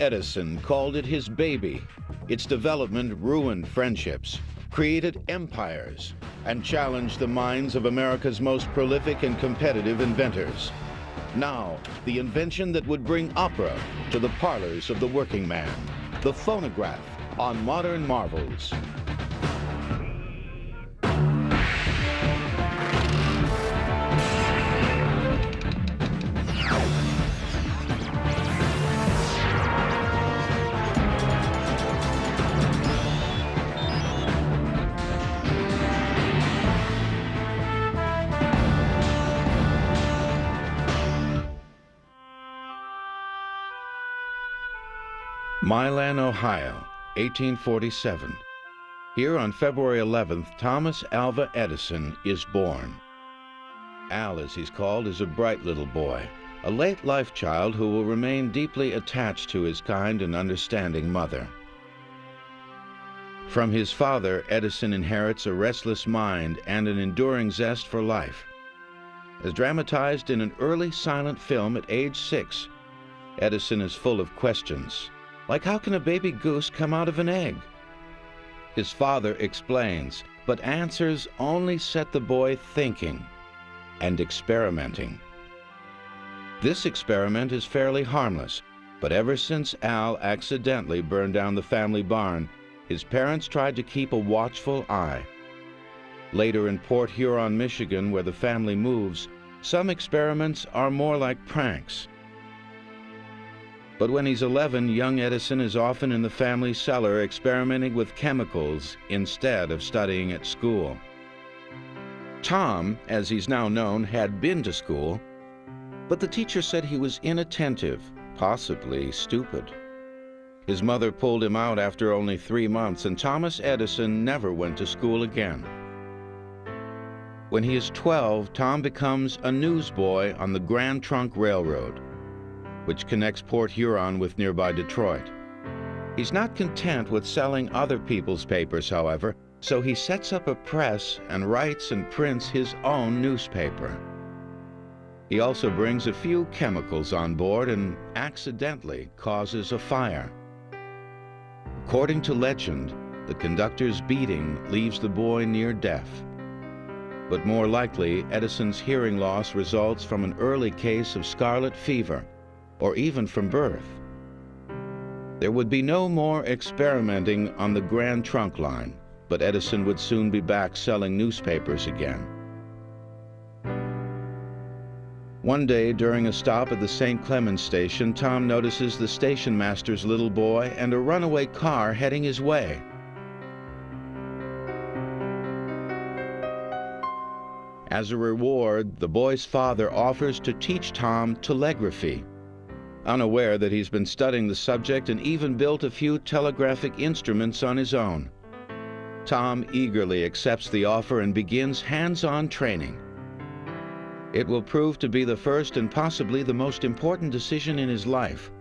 Edison called it his baby. Its development ruined friendships, created empires, and challenged the minds of America's most prolific and competitive inventors. Now, the invention that would bring opera to the parlors of the working man, the phonograph on Modern Marvels. Milan, Ohio, 1847. Here on February 11th, Thomas Alva Edison is born. Al, as he's called, is a bright little boy, a late-life child who will remain deeply attached to his kind and understanding mother. From his father, Edison inherits a restless mind and an enduring zest for life. As dramatized in an early silent film at age 6, Edison is full of questions. Like, how can a baby goose come out of an egg? His father explains, but answers only set the boy thinking and experimenting. This experiment is fairly harmless, but ever since Al accidentally burned down the family barn, his parents tried to keep a watchful eye. Later in Port Huron, Michigan, where the family moves, some experiments are more like pranks. But when he's 11, young Edison is often in the family cellar experimenting with chemicals instead of studying at school. Tom, as he's now known, had been to school, but the teacher said he was inattentive, possibly stupid. His mother pulled him out after only 3 months, and Thomas Edison never went to school again. When he is 12, Tom becomes a newsboy on the Grand Trunk Railroad, which connects Port Huron with nearby Detroit. He's not content with selling other people's papers, however, so he sets up a press and writes and prints his own newspaper. He also brings a few chemicals on board and accidentally causes a fire. According to legend, the conductor's beating leaves the boy near death. But more likely, Edison's hearing loss results from an early case of scarlet fever, or even from birth. There would be no more experimenting on the Grand Trunk line, but Edison would soon be back selling newspapers again. One day, during a stop at the St. Clemens station, Tom notices the station master's little boy and a runaway car heading his way. As a reward, the boy's father offers to teach Tom telegraphy, unaware that he's been studying the subject and even built a few telegraphic instruments on his own. Tom eagerly accepts the offer and begins hands-on training. It will prove to be the first and possibly the most important decision in his life.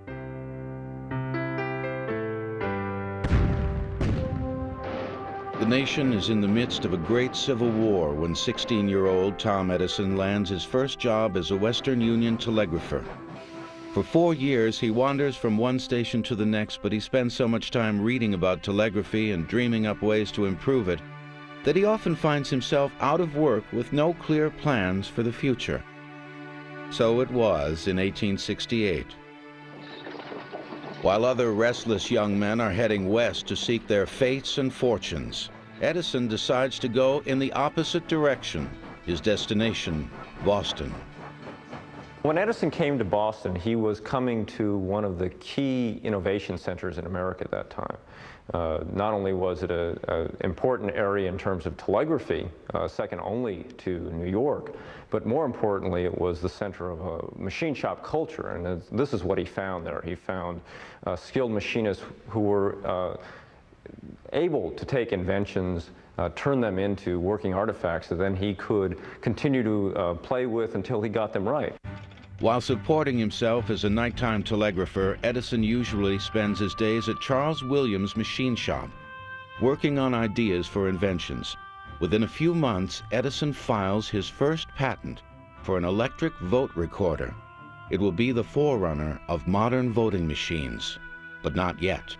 The nation is in the midst of a great civil war when 16-year-old Tom Edison lands his first job as a Western Union telegrapher. For 4 years, he wanders from one station to the next, but he spends so much time reading about telegraphy and dreaming up ways to improve it that he often finds himself out of work with no clear plans for the future. So it was in 1868. While other restless young men are heading west to seek their fates and fortunes, Edison decides to go in the opposite direction, his destination, Boston. When Edison came to Boston, he was coming to one of the key innovation centers in America at that time. Not only was it an important area in terms of telegraphy, second only to New York, but more importantly, it was the center of a machine shop culture, and this is what he found there. He found skilled machinists who were able to take inventions, turn them into working artifacts that then he could continue to play with until he got them right. While supporting himself as a nighttime telegrapher, Edison usually spends his days at Charles Williams' machine shop, working on ideas for inventions. Within a few months, Edison files his first patent for an electric vote recorder. It will be the forerunner of modern voting machines. but not yet.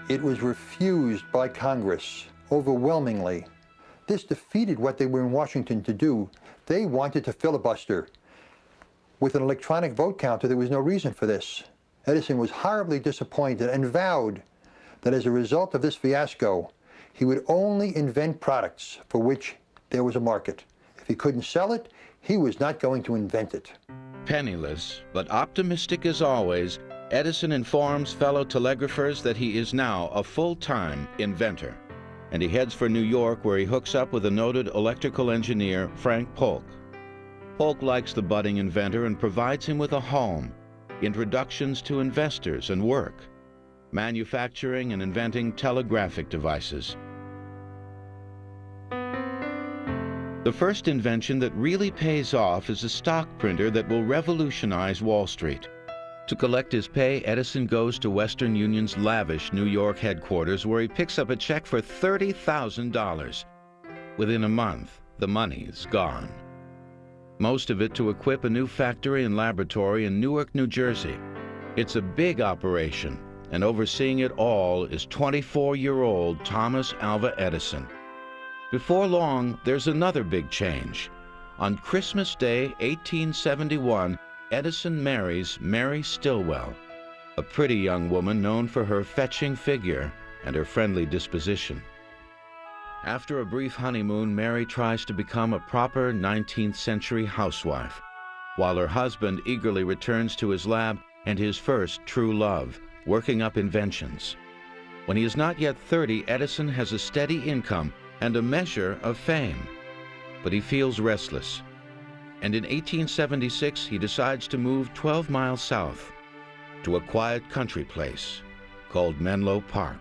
It was refused by Congress overwhelmingly. This defeated what they were in Washington to do. They wanted to filibuster. With an electronic vote counter, there was no reason for this. Edison was horribly disappointed and vowed that as a result of this fiasco, he would only invent products for which there was a market. If he couldn't sell it, he was not going to invent it. Penniless, but optimistic as always, Edison informs fellow telegraphers that he is now a full-time inventor, and he heads for New York, where he hooks up with the noted electrical engineer Frank Polk. Polk likes the budding inventor and provides him with a home, introductions to investors and work, manufacturing and inventing telegraphic devices. The first invention that really pays off is a stock printer that will revolutionize Wall Street. To collect his pay, Edison goes to Western Union's lavish New York headquarters, where he picks up a check for $30,000. Within a month, the money's gone. Most of it to equip a new factory and laboratory in Newark, New Jersey. It's a big operation, and overseeing it all is 24-year-old Thomas Alva Edison. Before long, there's another big change. On Christmas Day, 1871, Edison marries Mary Stilwell, a pretty young woman known for her fetching figure and her friendly disposition. After a brief honeymoon, Mary tries to become a proper 19th century housewife, while her husband eagerly returns to his lab and his first true love, working up inventions. When he is not yet 30, Edison has a steady income and a measure of fame, but he feels restless. And in 1876, he decides to move 12 miles south to a quiet country place called Menlo Park.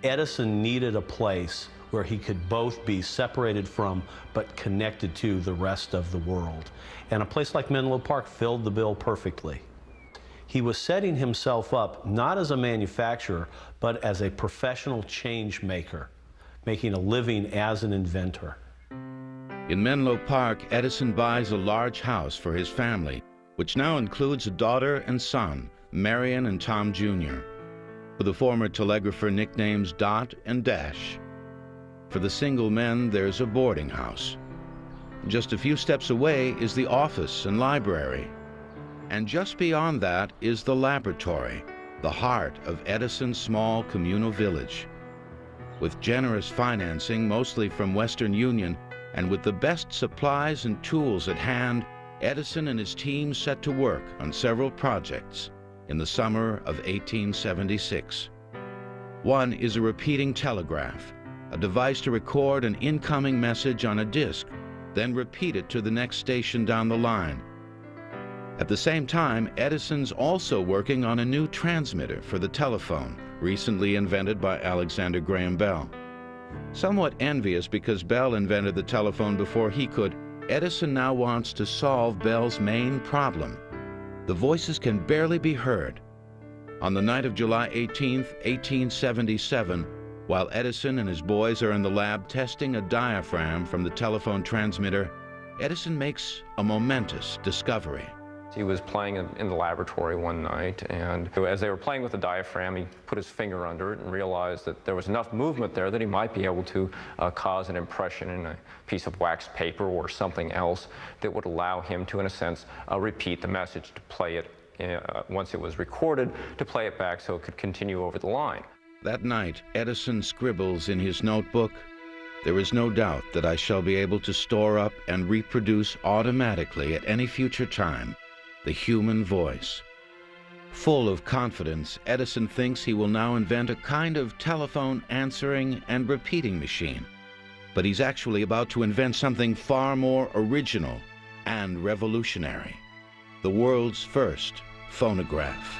Edison needed a place where he could both be separated from but connected to the rest of the world. And a place like Menlo Park filled the bill perfectly. He was setting himself up not as a manufacturer, but as a professional change maker, making a living as an inventor. In Menlo Park, Edison buys a large house for his family, which now includes a daughter and son, Marion and Tom Jr., who the former telegrapher nicknames Dot and Dash. For the single men, there's a boarding house. Just a few steps away is the office and library. And just beyond that is the laboratory, the heart of Edison's small communal village. With generous financing, mostly from Western Union, and with the best supplies and tools at hand, Edison and his team set to work on several projects in the summer of 1876. One is a repeating telegraph, a device to record an incoming message on a disc, then repeat it to the next station down the line. At the same time, Edison's also working on a new transmitter for the telephone, recently invented by Alexander Graham Bell. Somewhat envious because Bell invented the telephone before he could, Edison now wants to solve Bell's main problem. The voices can barely be heard. On the night of July 18, 1877, while Edison and his boys are in the lab testing a diaphragm from the telephone transmitter, Edison makes a momentous discovery. He was playing in the laboratory one night, and as they were playing with the diaphragm, he put his finger under it and realized that there was enough movement there that he might be able to cause an impression in a piece of wax paper or something else that would allow him to, in a sense, repeat the message, to play it, once it was recorded, to play it back so it could continue over the line. That night, Edison scribbles in his notebook, "There is no doubt that I shall be able to store up and reproduce automatically at any future time the human voice." Full of confidence, Edison thinks he will now invent a kind of telephone answering and repeating machine. But he's actually about to invent something far more original and revolutionary: the world's first phonograph.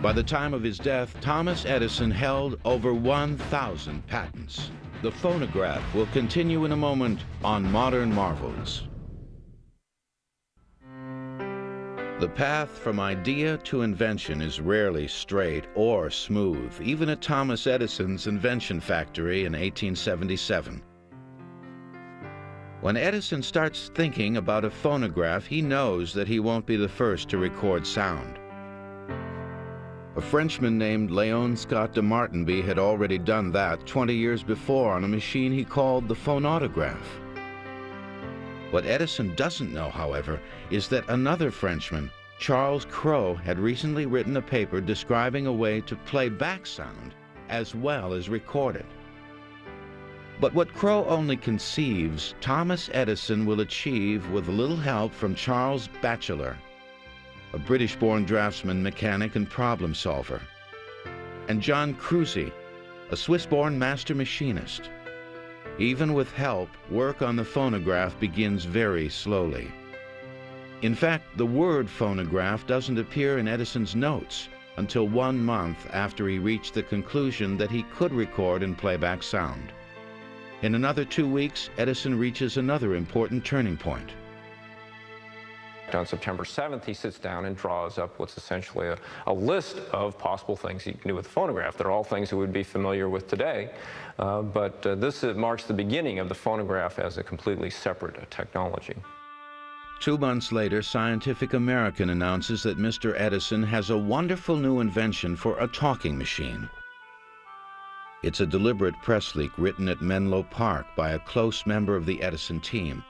By the time of his death, Thomas Edison held over 1,000 patents. The phonograph will continue in a moment on Modern Marvels. The path from idea to invention is rarely straight or smooth, even at Thomas Edison's invention factory in 1877. When Edison starts thinking about a phonograph, he knows that he won't be the first to record sound. A Frenchman named Léon Scott de Martinby had already done that 20 years before on a machine he called the phonograph. What Edison doesn't know, however, is that another Frenchman, Charles Cros, had recently written a paper describing a way to play back sound as well as record it. But what Cros only conceives, Thomas Edison will achieve with a little help from Charles Batchelor, a British-born draftsman, mechanic, and problem solver, and John Cruzy, a Swiss-born master machinist. Even with help, work on the phonograph begins very slowly. In fact, the word phonograph doesn't appear in Edison's notes until 1 month after he reached the conclusion that he could record and play back sound. In another 2 weeks, Edison reaches another important turning point. On September 7th, he sits down and draws up what's essentially a list of possible things you can do with the phonograph. They're all things that we'd be familiar with today, but this marks the beginning of the phonograph as a completely separate technology. 2 months later, Scientific American announces that Mr. Edison has a wonderful new invention for a talking machine. It's a deliberate press leak written at Menlo Park by a close member of the Edison team.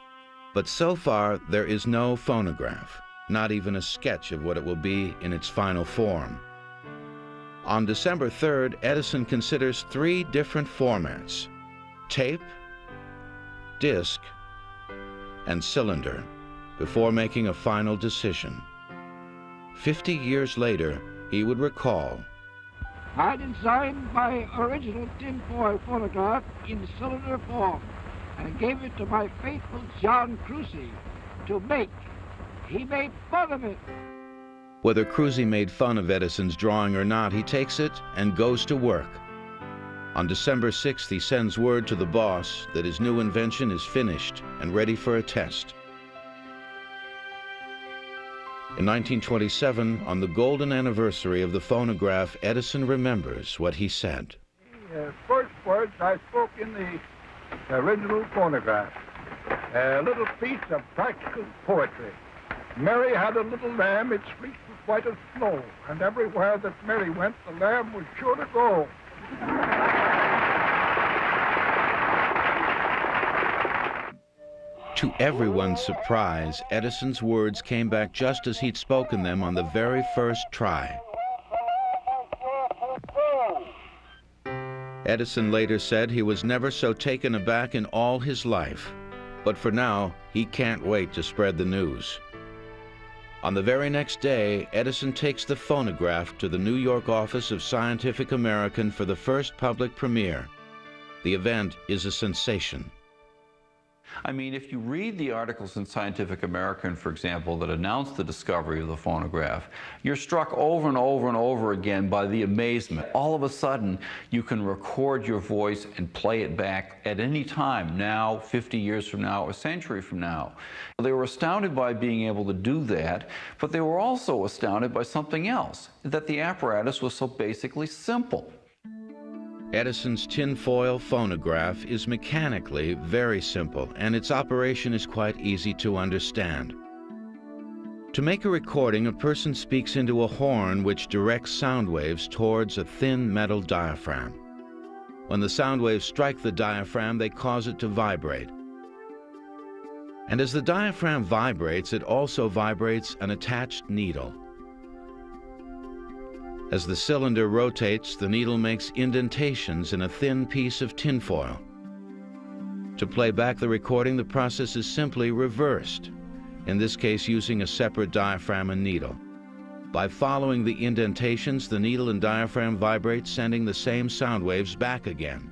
But so far, there is no phonograph, not even a sketch of what it will be in its final form. On December 3rd, Edison considers 3 different formats: tape, disc, and cylinder, before making a final decision. 50 years later, he would recall, I designed my original tinfoil phonograph in cylinder form and gave it to my faithful John Cruzy to make. He made fun of it. Whether Cruzy made fun of Edison's drawing or not, he takes it and goes to work. On December 6th, he sends word to the boss that his new invention is finished and ready for a test. In 1927, on the golden anniversary of the phonograph, Edison remembers what he said. The first words I spoke in the original phonograph, a little piece of practical poetry. Mary had a little lamb, its fleece was white as snow, and everywhere that Mary went, the lamb was sure to go. To everyone's surprise, Edison's words came back just as he'd spoken them on the very first try. Edison later said he was never so taken aback in all his life, but for now, he can't wait to spread the news. On the very next day, Edison takes the phonograph to the New York office of Scientific American for the first public premiere. The event is a sensation. I mean, if you read the articles in Scientific American, for example, that announce the discovery of the phonograph, you're struck over and over and over again by the amazement. All of a sudden, you can record your voice and play it back at any time, now, 50 years from now, a century from now. They were astounded by being able to do that, but they were also astounded by something else, that the apparatus was so basically simple. Edison's tinfoil phonograph is mechanically very simple, and its operation is quite easy to understand. To make a recording, a person speaks into a horn which directs sound waves towards a thin metal diaphragm. When the sound waves strike the diaphragm, they cause it to vibrate. And as the diaphragm vibrates, it also vibrates an attached needle. As the cylinder rotates, the needle makes indentations in a thin piece of tinfoil. To play back the recording, the process is simply reversed, in this case using a separate diaphragm and needle. By following the indentations, the needle and diaphragm vibrate, sending the same sound waves back again.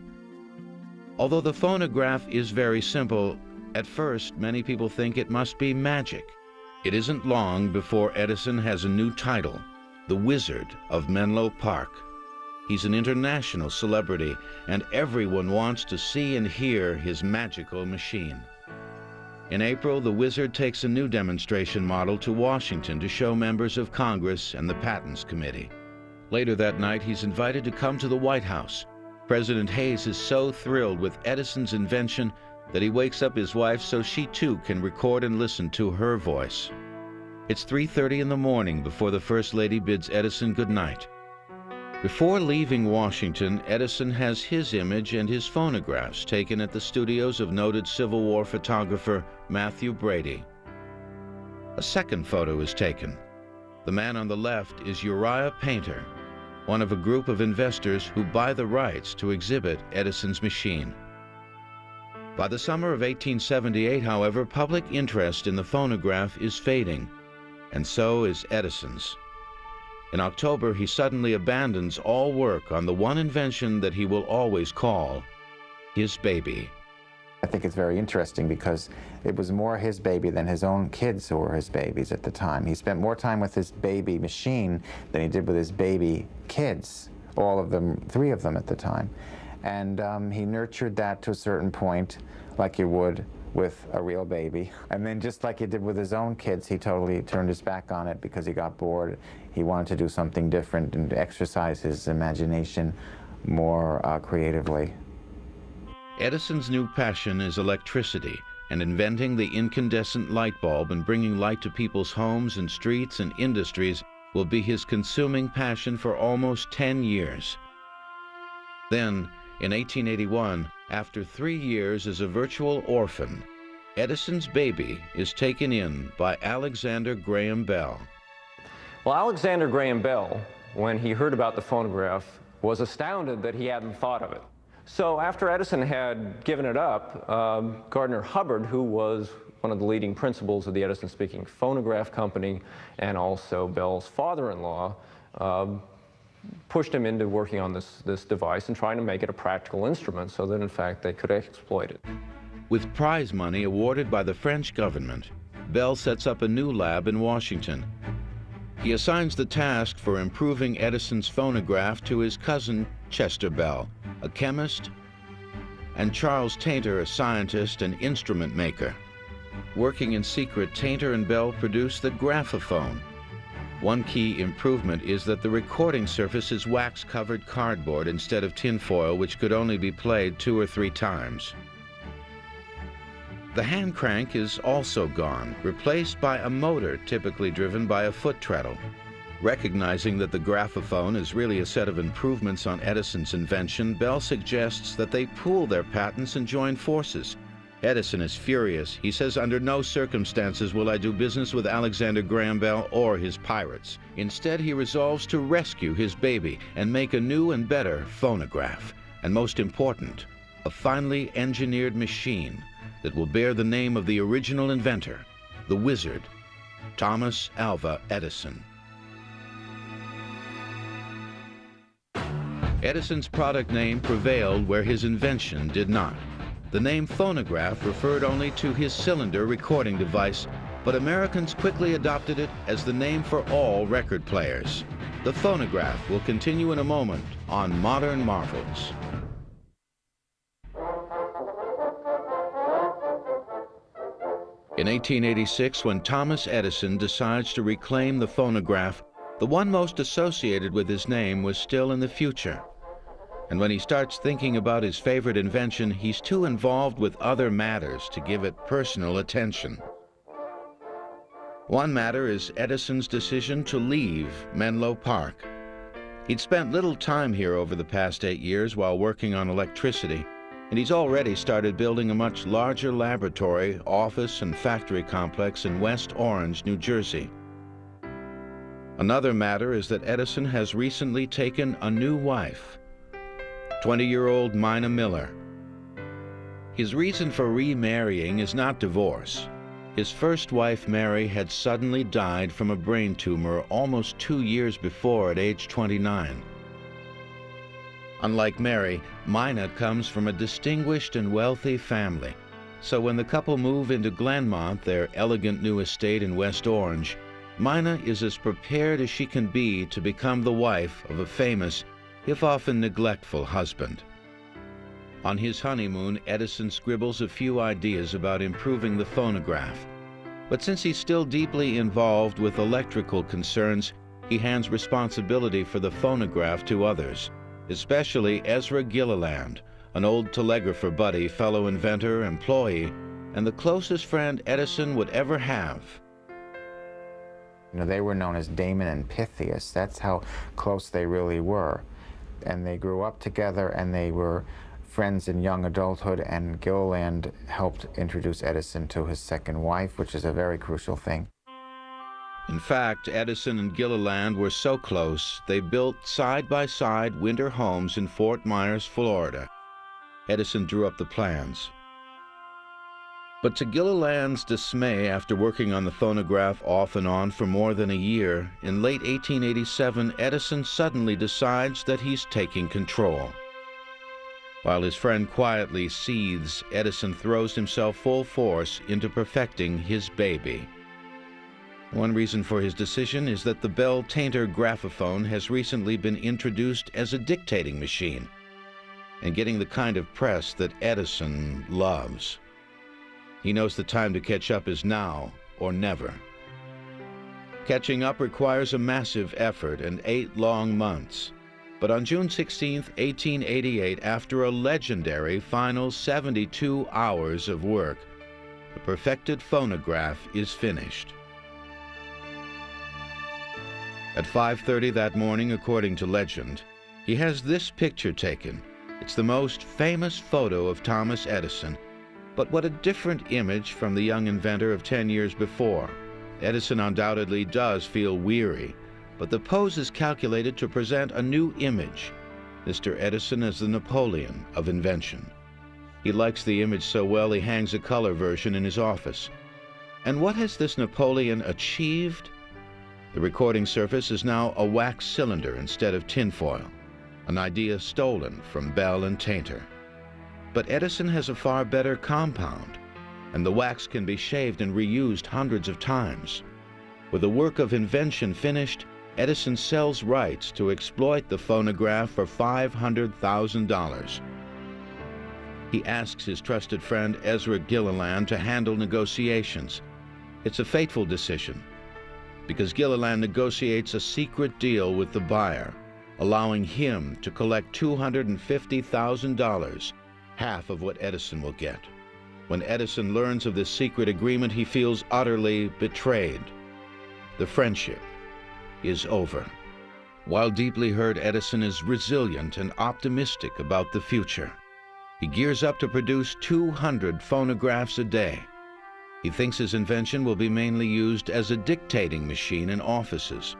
Although the phonograph is very simple, at first many people think it must be magic. It isn't long before Edison has a new title: the Wizard of Menlo Park. He's an international celebrity, and everyone wants to see and hear his magical machine. In April, the Wizard takes a new demonstration model to Washington to show members of Congress and the Patents Committee. Later that night, he's invited to come to the White House. President Hayes is so thrilled with Edison's invention that he wakes up his wife so she too can record and listen to her voice. It's 3:30 in the morning before the First Lady bids Edison good night. Before leaving Washington, Edison has his image and his phonographs taken at the studios of noted Civil War photographer Matthew Brady. A second photo is taken. The man on the left is Uriah Painter, one of a group of investors who buy the rights to exhibit Edison's machine. By the summer of 1878, however, public interest in the phonograph is fading, and so is Edison's. In October, he suddenly abandons all work on the one invention that he will always call his baby. I think it's very interesting because it was more his baby than his own kids who were his babies at the time. He spent more time with his baby machine than he did with his baby kids, all of them, 3 of them at the time. And he nurtured that to a certain point, like you would with a real baby. And then just like he did with his own kids, he totally turned his back on it because he got bored. He wanted to do something different and exercise his imagination more creatively. Edison's new passion is electricity, and inventing the incandescent light bulb and bringing light to people's homes and streets and industries will be his consuming passion for almost 10 years. Then, in 1881, after 3 years as a virtual orphan, Edison's baby is taken in by Alexander Graham Bell. Well, Alexander Graham Bell, when he heard about the phonograph, was astounded that he hadn't thought of it. So after Edison had given it up, Gardner Hubbard, who was one of the leading principals of the Edison-speaking phonograph company and also Bell's father-in-law, pushed him into working on this device and trying to make it a practical instrument so that, in fact, they could exploit it. With prize money awarded by the French government, Bell sets up a new lab in Washington. He assigns the task for improving Edison's phonograph to his cousin, Chester Bell, a chemist, and Charles Tainter, a scientist and instrument maker. Working in secret, Tainter and Bell produce the graphophone. One key improvement is that the recording surface is wax-covered cardboard instead of tinfoil, which could only be played 2 or 3 times. The hand crank is also gone, replaced by a motor typically driven by a foot treadle. Recognizing that the graphophone is really a set of improvements on Edison's invention, Bell suggests that they pool their patents and join forces. Edison is furious. He says, "Under no circumstances will I do business with Alexander Graham Bell or his pirates." Instead, he resolves to rescue his baby and make a new and better phonograph. And most important, a finely engineered machine that will bear the name of the original inventor, the wizard, Thomas Alva Edison. Edison's product name prevailed where his invention did not. The name phonograph referred only to his cylinder recording device, but Americans quickly adopted it as the name for all record players. The phonograph will continue in a moment on Modern Marvels. In 1886, when Thomas Edison decides to reclaim the phonograph, the one most associated with his name was still in the future. And when he starts thinking about his favorite invention, he's too involved with other matters to give it personal attention. One matter is Edison's decision to leave Menlo Park. He'd spent little time here over the past 8 years while working on electricity, and he's already started building a much larger laboratory, office, and factory complex in West Orange, New Jersey. Another matter is that Edison has recently taken a new wife, 20-year-old Mina Miller. His reason for remarrying is not divorce. His first wife, Mary, had suddenly died from a brain tumor almost 2 years before at age 29. Unlike Mary, Mina comes from a distinguished and wealthy family. So when the couple move into Glenmont, their elegant new estate in West Orange, Mina is as prepared as she can be to become the wife of a famous, if often neglectful, husband. On his honeymoon, Edison scribbles a few ideas about improving the phonograph. But since he's still deeply involved with electrical concerns, he hands responsibility for the phonograph to others, especially Ezra Gilliland, an old telegrapher buddy, fellow inventor, employee, and the closest friend Edison would ever have. You know, they were known as Damon and Pythias. That's how close they really were. and they grew up together, and they were friends in young adulthood, and Gilliland helped introduce Edison to his second wife, which is a very crucial thing. In fact, Edison and Gilliland were so close, they built side-by-side winter homes in Fort Myers, Florida. Edison drew up the plans. But to Gilliland's dismay, after working on the phonograph off and on for more than a year, in late 1887, Edison suddenly decides that he's taking control. While his friend quietly seethes, Edison throws himself full force into perfecting his baby. One reason for his decision is that the Bell-Tainter graphophone has recently been introduced as a dictating machine, and getting the kind of press that Edison loves. He knows the time to catch up is now or never. Catching up requires a massive effort and 8 long months. But on June 16, 1888, after a legendary final 72 hours of work, the perfected phonograph is finished. At 5:30 that morning, according to legend, he has this picture taken. It's the most famous photo of Thomas Edison, but what a different image from the young inventor of 10 years before. Edison undoubtedly does feel weary, but the pose is calculated to present a new image. Mr. Edison as the Napoleon of invention. He likes the image so well he hangs a color version in his office. And what has this Napoleon achieved? The recording surface is now a wax cylinder instead of tinfoil, an idea stolen from Bell and Tainter. But Edison has a far better compound, and the wax can be shaved and reused hundreds of times. With the work of invention finished, Edison sells rights to exploit the phonograph for $500,000. He asks his trusted friend Ezra Gilliland to handle negotiations. It's a fateful decision, because Gilliland negotiates a secret deal with the buyer, allowing him to collect $250,000, half of what Edison will get. When Edison learns of this secret agreement, he feels utterly betrayed. The friendship is over. While deeply hurt, Edison is resilient and optimistic about the future. He gears up to produce 200 phonographs a day. He thinks his invention will be mainly used as a dictating machine in offices.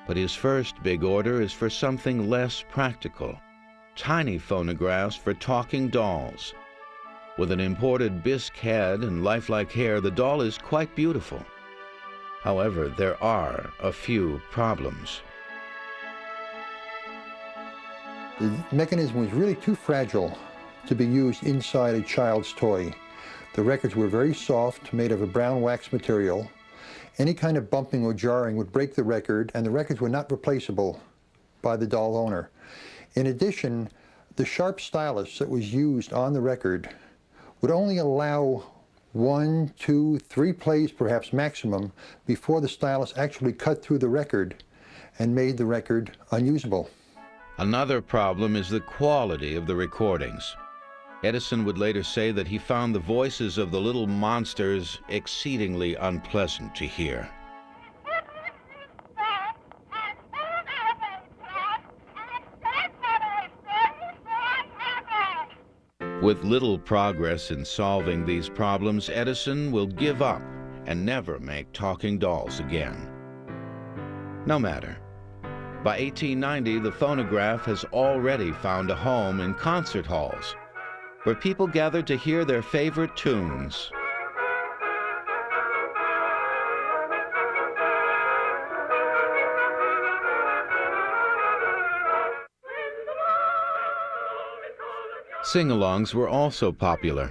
But his first big order is for something less practical: tiny phonographs for talking dolls. With an imported bisque head and lifelike hair, the doll is quite beautiful. However, there are a few problems. The mechanism was really too fragile to be used inside a child's toy. The records were very soft, made of a brown wax material. Any kind of bumping or jarring would break the record, and the records were not replaceable by the doll owner. In addition, the sharp stylus that was used on the record would only allow 1, 2, 3 plays perhaps maximum before the stylus actually cut through the record and made the record unusable. Another problem is the quality of the recordings. Edison would later say that he found the voices of the little monsters exceedingly unpleasant to hear. With little progress in solving these problems, Edison will give up and never make talking dolls again. No matter. By 1890, the phonograph has already found a home in concert halls, where people gather to hear their favorite tunes. Sing-alongs were also popular.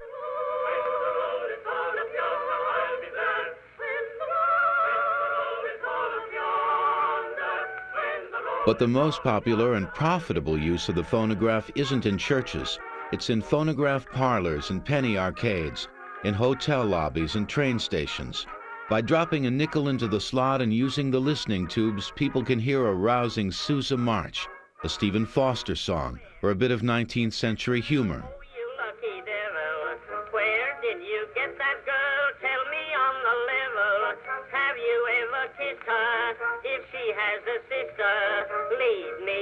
But the most popular and profitable use of the phonograph isn't in churches. It's in phonograph parlors and penny arcades, in hotel lobbies and train stations. By dropping a nickel into the slot and using the listening tubes, people can hear a rousing Sousa march, a Stephen Foster song, or a bit of 19th century humor. Oh, you lucky devil, where did you get that girl? Tell me on the level, have you ever kissed her? If she has a sister, lead me,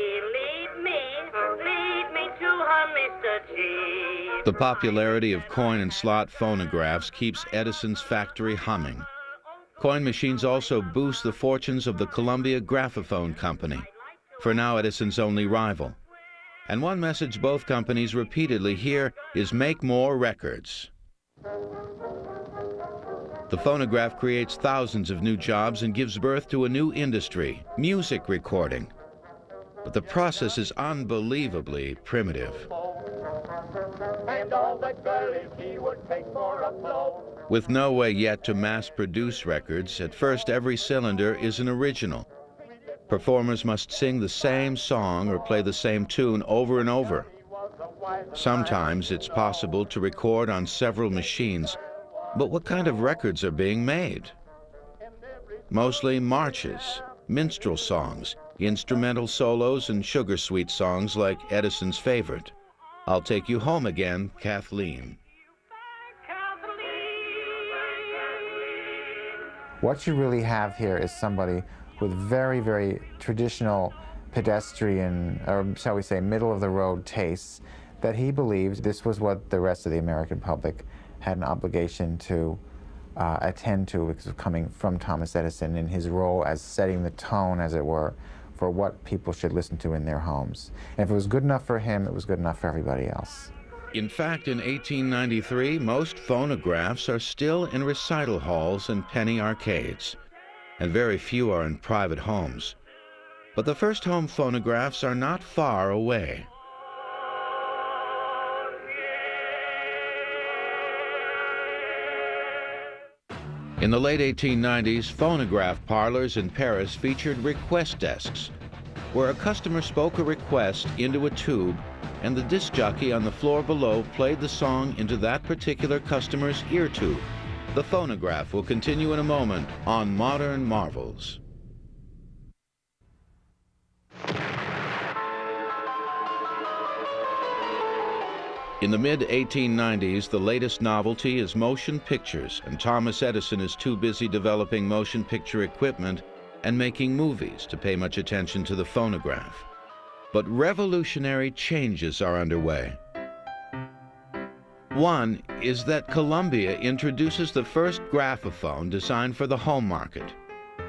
cheap. The popularity of coin and slot phonographs keeps Edison's factory humming. Coin machines also boost the fortunes of the Columbia Graphophone Company, for now Edison's only rival. And one message both companies repeatedly hear is make more records. The phonograph creates thousands of new jobs and gives birth to a new industry, music recording. But the process is unbelievably primitive. With no way yet to mass-produce records, at first every cylinder is an original. Performers must sing the same song or play the same tune over and over. Sometimes it's possible to record on several machines, but what kind of records are being made? Mostly marches, minstrel songs, instrumental solos, and sugar sweet songs like Edison's favorite, "I'll Take You Home Again, Kathleen." What you really have here is somebody with very, very traditional pedestrian, or shall we say middle-of-the-road tastes, that he believed this was what the rest of the American public had an obligation to attend to, because of coming from Thomas Edison in his role as setting the tone, as it were, for what people should listen to in their homes. And if it was good enough for him, it was good enough for everybody else. In fact, in 1893, most phonographs are still in recital halls and penny arcades, and very few are in private homes. But the first home phonographs are not far away. In the late 1890s, phonograph parlors in Paris featured request desks, where a customer spoke a request into a tube, and the disc jockey on the floor below played the song into that particular customer's ear tube. The phonograph will continue in a moment on Modern Marvels. In the mid-1890s, the latest novelty is motion pictures, and Thomas Edison is too busy developing motion picture equipment and making movies to pay much attention to the phonograph. But revolutionary changes are underway. One is that Columbia introduces the first graphophone designed for the home market.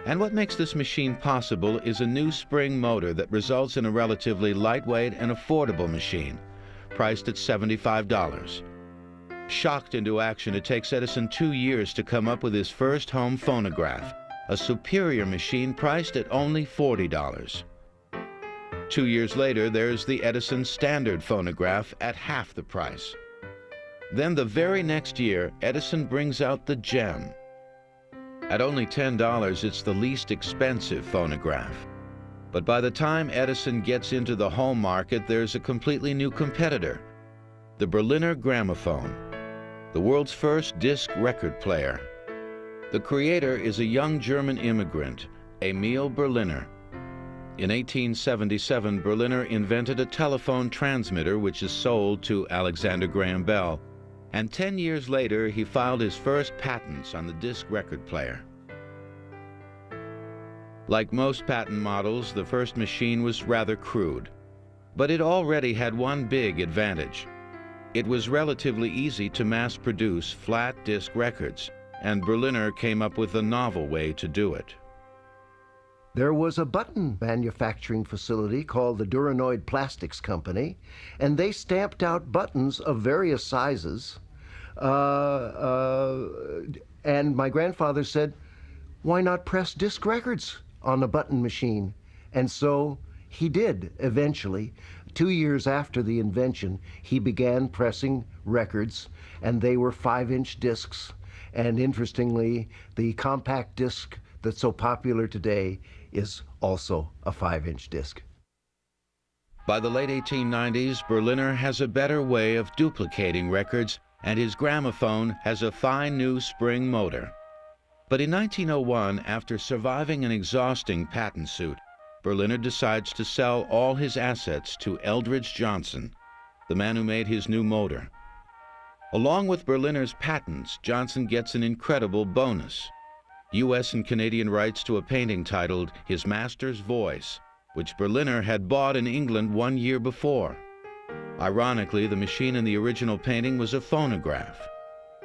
And what makes this machine possible is a new spring motor that results in a relatively lightweight and affordable machine, priced at $75. Shocked into action, it takes Edison 2 years to come up with his first home phonograph, a superior machine priced at only $40. 2 years later, there's the Edison standard phonograph at half the price. Then the very next year, Edison brings out the Gem. At only $10, it's the least expensive phonograph. But by the time Edison gets into the home market, there's a completely new competitor, the Berliner gramophone, the world's first disc record player. The creator is a young German immigrant, Emil Berliner. In 1877, Berliner invented a telephone transmitter which is sold to Alexander Graham Bell, and 10 years later he filed his first patents on the disc record player. Like most patent models, the first machine was rather crude, but it already had one big advantage. It was relatively easy to mass-produce flat disc records, and Berliner came up with a novel way to do it. There was a button manufacturing facility called the Duranoid Plastics Company, and they stamped out buttons of various sizes. And my grandfather said, why not press disc records on a button machine? And so he did eventually. 2 years after the invention, he began pressing records, and they were 5-inch discs. And interestingly, the compact disc that's so popular today is also a 5-inch disc. By the late 1890s, Berliner has a better way of duplicating records, and his gramophone has a fine new spring motor. But in 1901, after surviving an exhausting patent suit, Berliner decides to sell all his assets to Eldridge Johnson, the man who made his new motor. Along with Berliner's patents, Johnson gets an incredible bonus: U.S. and Canadian rights to a painting titled His Master's Voice, which Berliner had bought in England 1 year before. Ironically, the machine in the original painting was a phonograph.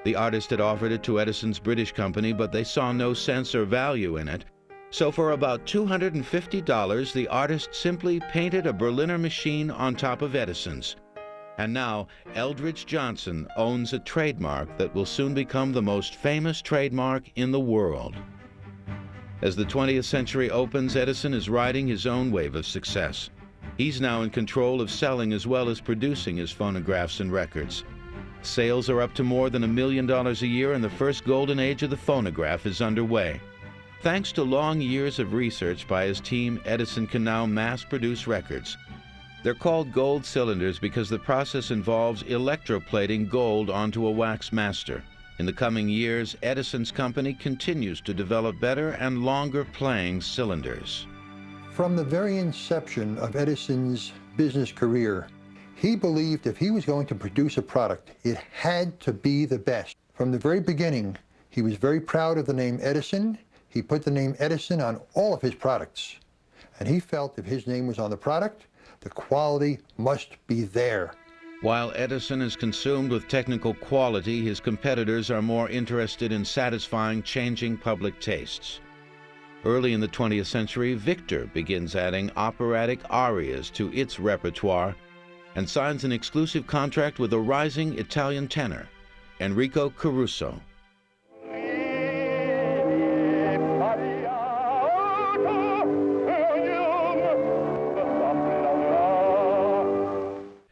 The artist had offered it to Edison's British company, but they saw no sense or value in it. So for about $250, the artist simply painted a Berliner machine on top of Edison's. And now, Eldridge Johnson owns a trademark that will soon become the most famous trademark in the world. As the 20th century opens, Edison is riding his own wave of success. He's now in control of selling as well as producing his phonographs and records. Sales are up to more than $1 million a year, and the first golden age of the phonograph is underway. Thanks to long years of research by his team, Edison can now mass-produce records. They're called gold cylinders because the process involves electroplating gold onto a wax master. In the coming years, Edison's company continues to develop better and longer playing cylinders. From the very inception of Edison's business career, he believed if he was going to produce a product, it had to be the best. From the very beginning, he was very proud of the name Edison. He put the name Edison on all of his products. And he felt if his name was on the product, the quality must be there. While Edison is consumed with technical quality, his competitors are more interested in satisfying changing public tastes. Early in the 20th century, Victor begins adding operatic arias to its repertoire and signs an exclusive contract with a rising Italian tenor, Enrico Caruso.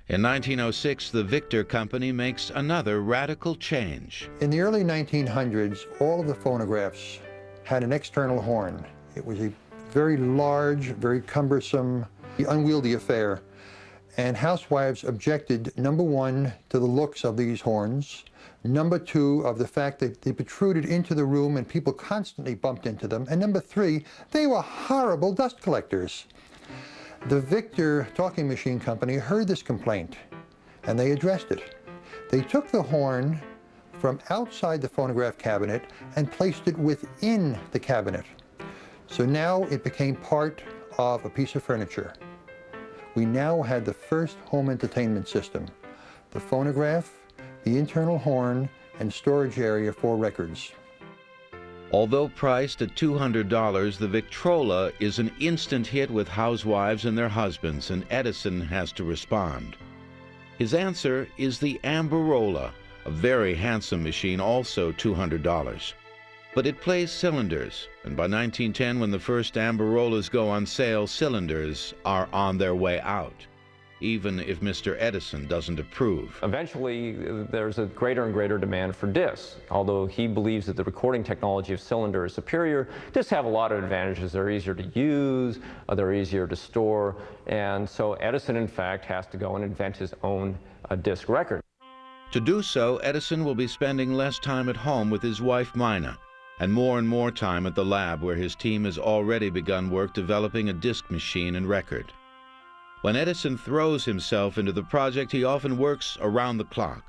In 1906, the Victor Company makes another radical change. In the early 1900s, all of the phonographs had an external horn. It was a very large, very cumbersome, unwieldy affair. And housewives objected, number one, to the looks of these horns, number two, of the fact that they protruded into the room and people constantly bumped into them, and number three, they were horrible dust collectors. The Victor Talking Machine Company heard this complaint, and they addressed it. They took the horn from outside the phonograph cabinet and placed it within the cabinet. So now it became part of a piece of furniture. We now had the first home entertainment system, the phonograph, the internal horn, and storage area for records. Although priced at $200, the Victrola is an instant hit with housewives and their husbands, and Edison has to respond. His answer is the Amberola, a very handsome machine, also $200. But it plays cylinders, and by 1910, when the first Amberolas go on sale, cylinders are on their way out, even if Mr. Edison doesn't approve. Eventually, there's a greater and greater demand for discs. Although he believes that the recording technology of cylinder is superior, discs have a lot of advantages. They're easier to use, they're easier to store, and so Edison, in fact, has to go and invent his own disc record. To do so, Edison will be spending less time at home with his wife, Mina, and more time at the lab, where his team has already begun work developing a disc machine and record. When Edison throws himself into the project, he often works around the clock.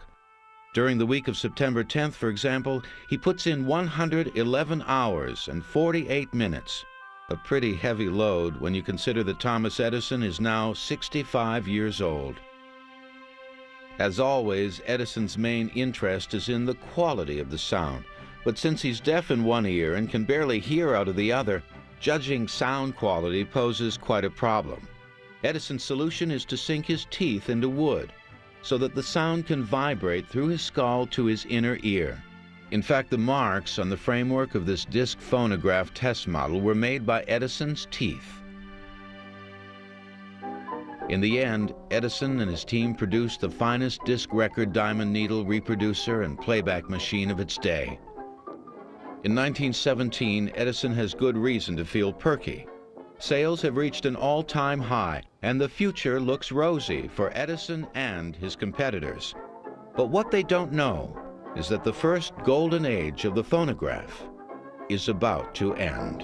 During the week of September 10th, for example, he puts in 111 hours and 48 minutes. A pretty heavy load when you consider that Thomas Edison is now 65 years old. As always, Edison's main interest is in the quality of the sound. But since he's deaf in one ear and can barely hear out of the other, judging sound quality poses quite a problem. Edison's solution is to sink his teeth into wood so that the sound can vibrate through his skull to his inner ear. In fact, the marks on the framework of this disc phonograph test model were made by Edison's teeth. In the end, Edison and his team produced the finest disc record diamond needle reproducer and playback machine of its day. In 1917, Edison has good reason to feel perky. Sales have reached an all-time high, and the future looks rosy for Edison and his competitors. But what they don't know is that the first golden age of the phonograph is about to end.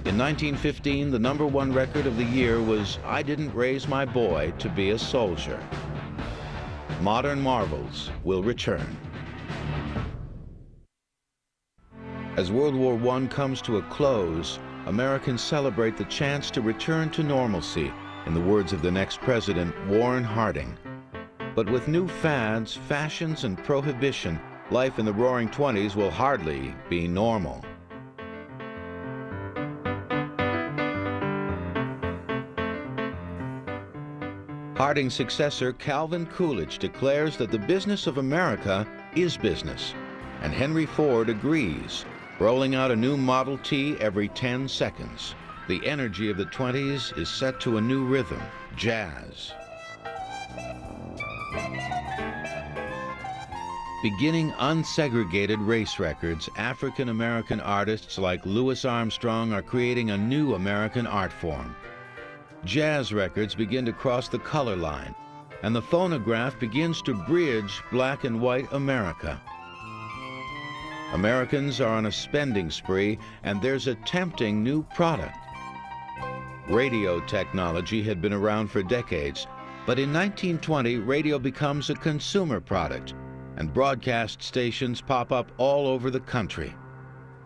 In 1915, the #1 record of the year was "I Didn't Raise My Boy to Be a Soldier." Modern marvels will return. As World War I comes to a close, Americans celebrate the chance to return to normalcy in the words of the next president, Warren Harding. But with new fads, fashions, and prohibition, life in the Roaring '20s will hardly be normal. Harding's successor, Calvin Coolidge, declares that the business of America is business, and Henry Ford agrees, rolling out a new Model T every 10 seconds. The energy of the '20s is set to a new rhythm, jazz. Beginning unsegregated race records, African-American artists like Louis Armstrong are creating a new American art form. Jazz records begin to cross the color line, and the phonograph begins to bridge black and white America. Americans are on a spending spree, and there's a tempting new product. Radio technology had been around for decades, but in 1920, radio becomes a consumer product, and broadcast stations pop up all over the country.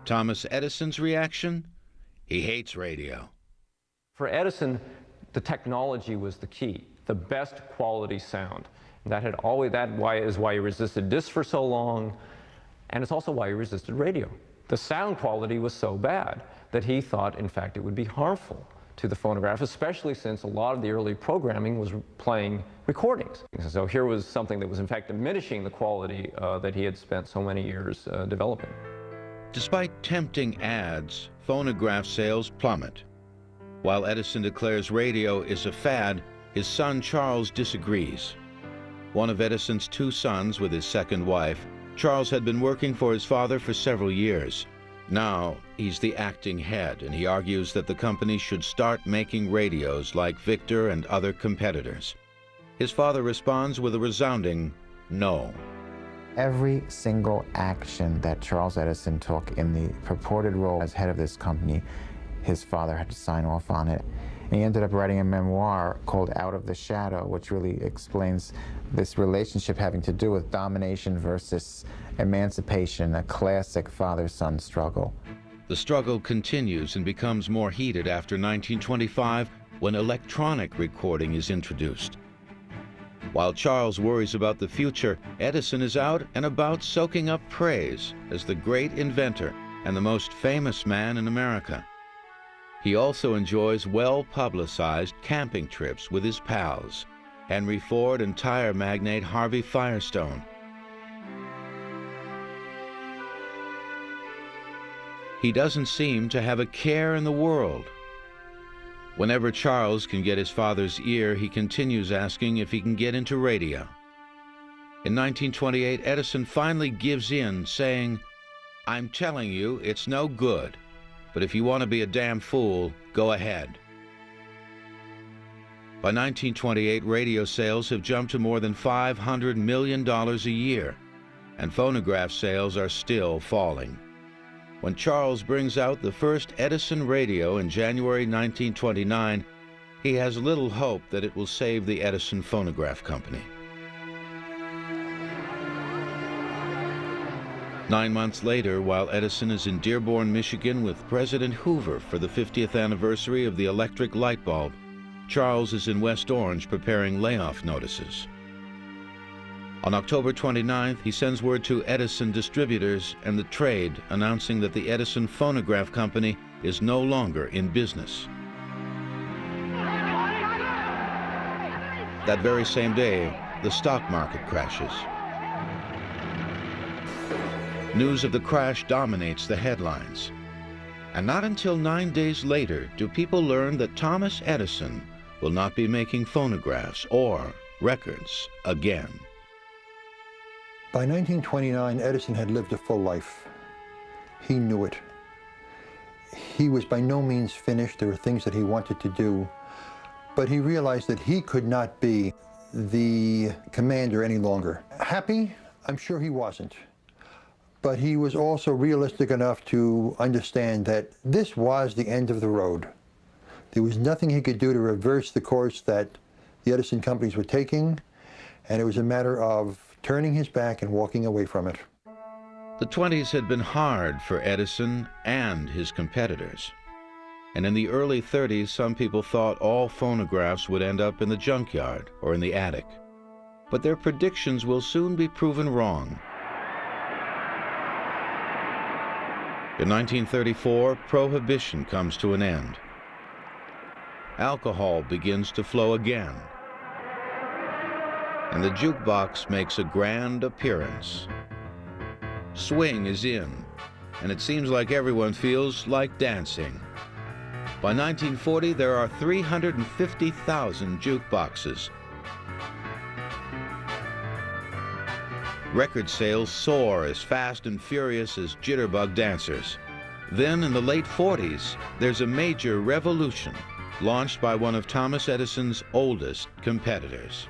Thomas Edison's reaction? He hates radio. For Edison, the technology was the key, the best quality sound. That is why he resisted discs for so long, and it's also why he resisted radio. The sound quality was so bad that he thought, in fact, it would be harmful to the phonograph, especially since a lot of the early programming was playing recordings. So here was something that was, in fact, diminishing the quality that he had spent so many years developing. Despite tempting ads, phonograph sales plummet. While Edison declares radio is a fad, his son Charles disagrees. One of Edison's two sons with his second wife, Charles had been working for his father for several years. Now, he's the acting head, and he argues that the company should start making radios like Victor and other competitors. His father responds with a resounding no. Every single action that Charles Edison took in the purported role as head of this company, his father had to sign off on it. And he ended up writing a memoir called Out of the Shadow, which really explains this relationship having to do with domination versus emancipation, a classic father-son struggle. The struggle continues and becomes more heated after 1925, when electronic recording is introduced. While Charles worries about the future, Edison is out and about soaking up praise as the great inventor and the most famous man in America. He also enjoys well-publicized camping trips with his pals, Henry Ford and tire magnate Harvey Firestone. He doesn't seem to have a care in the world. Whenever Charles can get his father's ear, he continues asking if he can get into radio. In 1928, Edison finally gives in, saying, "I'm telling you, it's no good. But if you want to be a damn fool, go ahead." By 1928, radio sales have jumped to more than $500 million a year, and phonograph sales are still falling. When Charles brings out the first Edison radio in January 1929, he has little hope that it will save the Edison Phonograph Company. 9 months later, while Edison is in Dearborn, Michigan with President Hoover for the 50th anniversary of the electric light bulb, Charles is in West Orange preparing layoff notices. On October 29th, he sends word to Edison distributors and the trade announcing that the Edison Phonograph Company is no longer in business. That very same day, the stock market crashes. News of the crash dominates the headlines. And not until 9 days later do people learn that Thomas Edison will not be making phonographs or records again. By 1929, Edison had lived a full life. He knew it. He was by no means finished. There were things that he wanted to do, but he realized that he could not be the commander any longer. Happy? I'm sure he wasn't. But he was also realistic enough to understand that this was the end of the road. There was nothing he could do to reverse the course that the Edison companies were taking, and it was a matter of turning his back and walking away from it. The 20s had been hard for Edison and his competitors. and in the early 30s, some people thought all phonographs would end up in the junkyard or in the attic. But their predictions will soon be proven wrong. In 1934, prohibition comes to an end. Alcohol begins to flow again, and the jukebox makes a grand appearance. Swing is in, and it seems like everyone feels like dancing. By 1940, there are 350,000 jukeboxes. Record sales soar as fast and furious as jitterbug dancers. Then, in the late 40s, there's a major revolution launched by one of Thomas Edison's oldest competitors.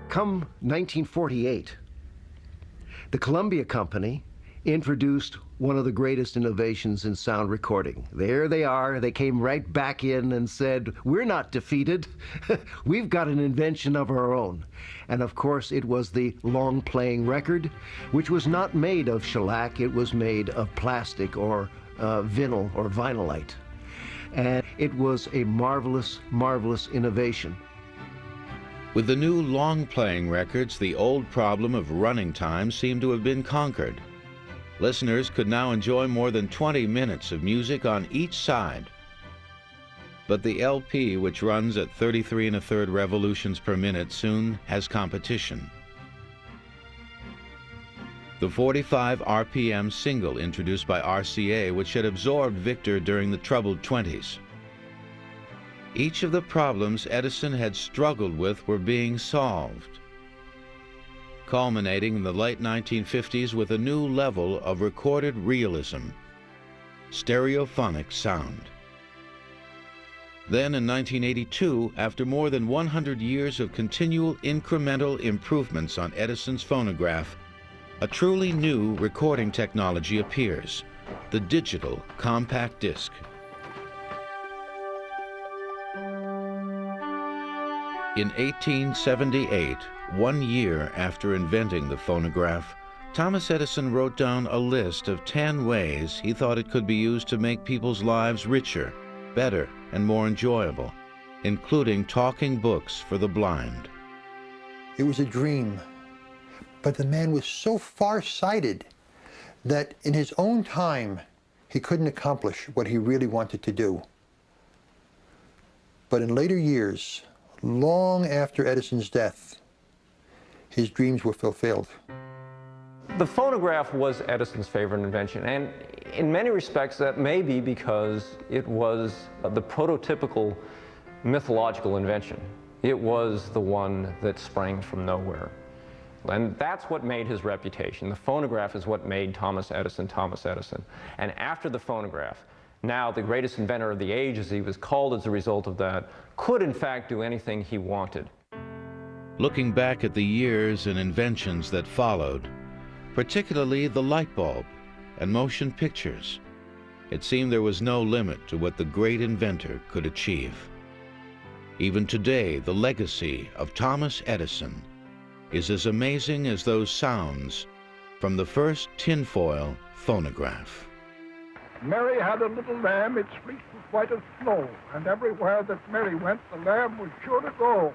Come 1948, the Columbia Company introduced one of the greatest innovations in sound recording. There they are. They came right back in and said, we're not defeated. We've got an invention of our own. And of course, it was the long-playing record, which was not made of shellac. It was made of plastic or vinyl or vinylite. And it was a marvelous, marvelous innovation. With the new long-playing records, the old problem of running time seemed to have been conquered. Listeners could now enjoy more than 20 minutes of music on each side. But the LP, which runs at 33 1/3 revolutions per minute, soon has competition. The 45 RPM single introduced by RCA, which had absorbed Victor during the troubled 20s. Each of the problems Edison had struggled with were being solved, culminating in the late 1950s with a new level of recorded realism, stereophonic sound. Then in 1982, after more than 100 years of continual incremental improvements on Edison's phonograph, a truly new recording technology appears, the digital compact disc. In 1878, 1 year after inventing the phonograph, Thomas Edison wrote down a list of 10 ways he thought it could be used to make people's lives richer, better, and more enjoyable, including talking books for the blind. It was a dream, but the man was so far-sighted that in his own time, he couldn't accomplish what he really wanted to do. But in later years, long after Edison's death, his dreams were fulfilled. The phonograph was Edison's favorite invention, and in many respects that may be because it was the prototypical mythological invention. It was the one that sprang from nowhere. And that's what made his reputation. The phonograph is what made Thomas Edison Thomas Edison. And after the phonograph, now the greatest inventor of the age, as he was called as a result of that, could in fact do anything he wanted. Looking back at the years and inventions that followed, particularly the light bulb and motion pictures, it seemed there was no limit to what the great inventor could achieve. Even today, the legacy of Thomas Edison is as amazing as those sounds from the first tinfoil phonograph. Mary had a little lamb, its fleece was white as snow, and everywhere that Mary went, the lamb was sure to go.